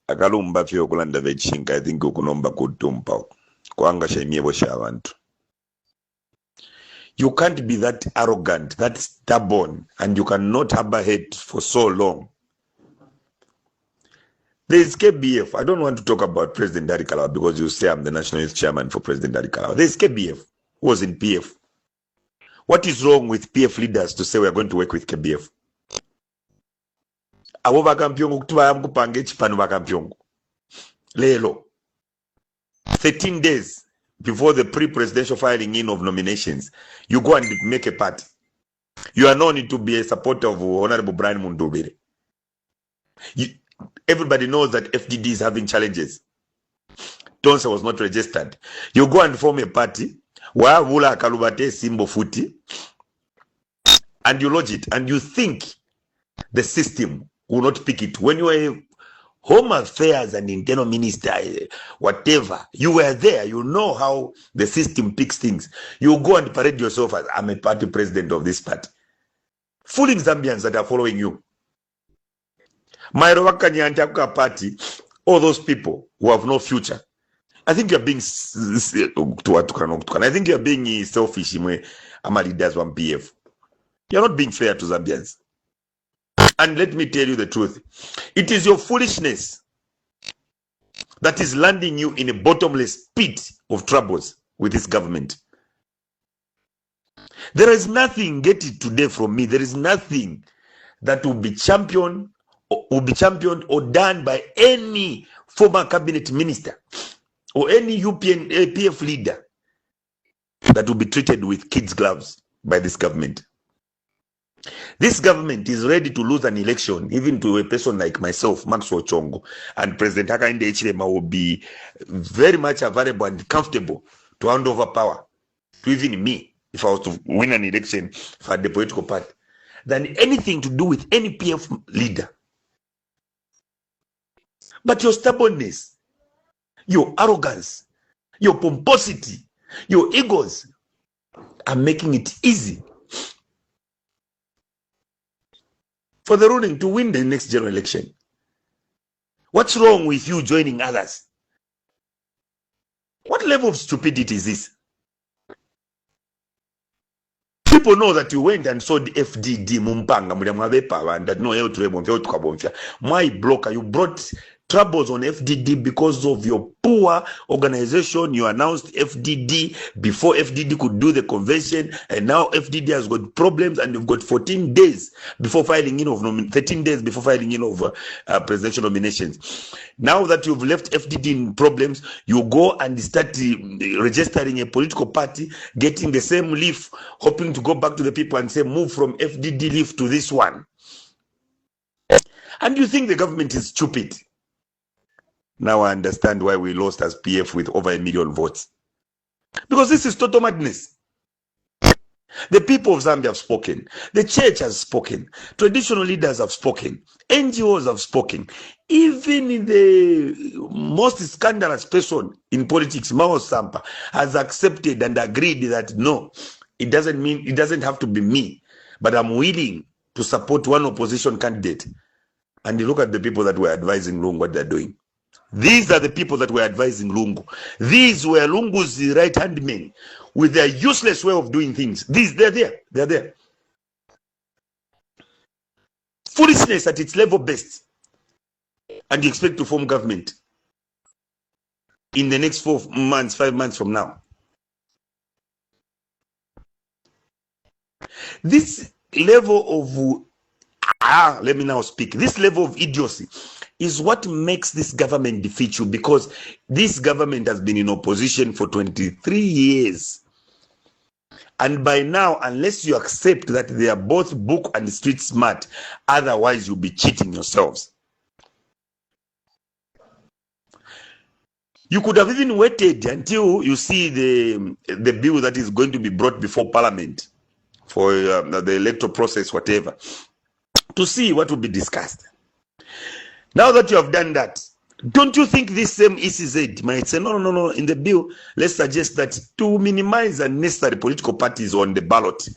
akalumba fyo kulanda vechinga I think ukunomba kutumpa kwanga shemiebo sha abantu. You can't be that arrogant, that stubborn, and you cannot harbor hate for so long. There is KBF. I don't want to talk about President Dari Kalawa because you say I'm the National Youth Chairman for President Dari Kalawa. There is KBF, who was in PF. What is wrong with PF leaders to say we are going to work with KBF? Abo bakampyongo kutuba kupange chipano bakampyongo. Lelo. 13 days before the pre-presidential filing in of nominations, you go and make a party. You are known to be a supporter of Honorable Brian Mundubire. Everybody knows that FDD is having challenges. Tonsa was not registered. You go and form a party, where Wula Kalubate Simbo Futi, and you lodge it, and you think the system will not pick it. When you are Home Affairs and Internal Minister, whatever, you were there, you know how the system picks things. You go and parade yourself as, I'm a party president of this party. Fooling Zambians that are following you. Mairo Wakanyantaka party, all those people who have no future. I think you're being I think you're being selfish in way leaders one PF. You're not being fair to Zambians. And let me tell you the truth. It is your foolishness that is landing you in a bottomless pit of troubles with this government. There is nothing, get it today from me, there is nothing that will be championed or done by any former cabinet minister or any UPN APF leader that will be treated with kids' gloves by this government. This government is ready to lose an election, even to a person like myself, Maxwell Chongo, and President Hakainde Hichilema will be very much available and comfortable to hand over power to even me, if I was to win an election for the political party, than anything to do with any PF leader. But your stubbornness, your arrogance, your pomposity, your egos are making it easy for the ruling to win the next general election. What's wrong with you joining others? What level of stupidity is this? People know that you went and saw the FDD Mumpanga, and that no, my blocker, you brought troubles on FDD because of your poor organization. You announced FDD before FDD could do the convention, and now FDD has got problems, and you've got 14 days before filing in of 13 days before filing in of presidential nominations. Now that you've left FDD in problems, you go and start registering a political party, getting the same leaf, hoping to go back to the people and say, move from FDD leaf to this one. And you think the government is stupid. Now I understand why we lost as PF with over 1 million votes. Because this is total madness. The people of Zambia have spoken. The church has spoken. Traditional leaders have spoken. NGOs have spoken. Even the most scandalous person in politics, Mao Sampa, has accepted and agreed that no, it doesn't have to be me, but I'm willing to support one opposition candidate. And you look at the people that were advising Lungu what they're doing. These are the people that were advising Lungu. These were Lungu's right-hand men with their useless way of doing things. They're there. They're there. Foolishness at its level best. And you expect to form government in the next 4 months, 5 months from now. This level of, let me now speak. This level of idiocy is what makes this government defeat you, because this government has been in opposition for 23 years. And by now, unless you accept that they are both book and street smart, otherwise you'll be cheating yourselves. You could have even waited until you see the bill that is going to be brought before Parliament for the electoral process, whatever, to see what will be discussed. Now that you have done that, don't you think this same ECZ might say, no, in the bill, let's suggest that to minimize unnecessary political parties on the ballot,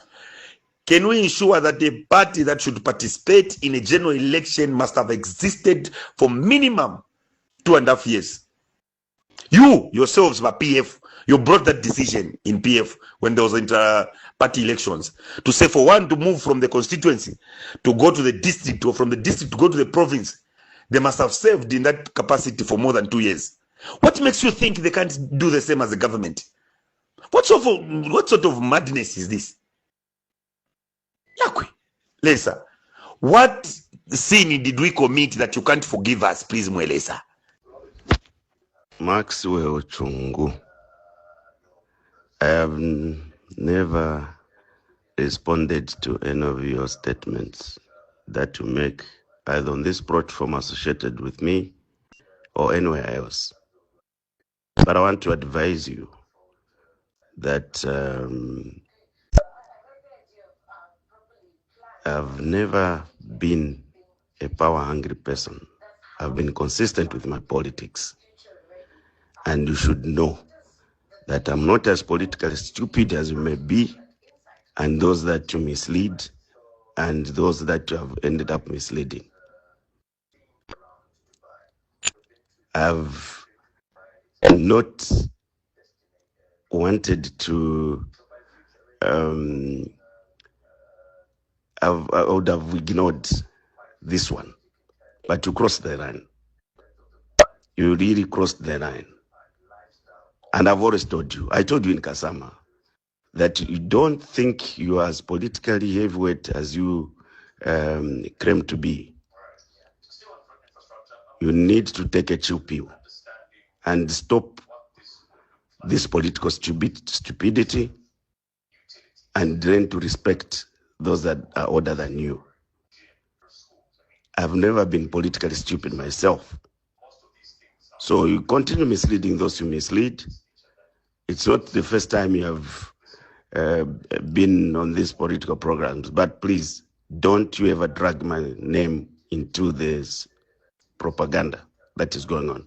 can we ensure that a party that should participate in a general election must have existed for minimum 2.5 years. You yourselves, by PF, you brought that decision in PF when there was inter-party elections to say for one to move from the constituency to go to the district, or from the district to go to the province, they must have served in that capacity for more than 2 years. What makes you think they can't do the same as the government? What sort of madness is this? Yakwe, Lesa, what sin did we commit that you can't forgive us, please, Mwelesa? Maxwell Chungu, I have never responded to any of your statements that you make either on this platform associated with me or anywhere else. But I want to advise you that I've never been a power-hungry person. I've been consistent with my politics. And you should know that I'm not as politically stupid as you may be, and those that you mislead, and those that you have ended up misleading. I've not wanted to, I would have ignored this one, but you crossed the line. You really crossed the line. And I've always told you, I told you in Kasama, that you don't think you are as politically heavyweight as you claim to be. You need to take a chill pill and stop this political stupidity and learn to respect those that are older than you. I've never been politically stupid myself. So you continue misleading those who mislead. It's not the first time you have been on these political programs, but please don't you ever drag my name into this propaganda that is going on.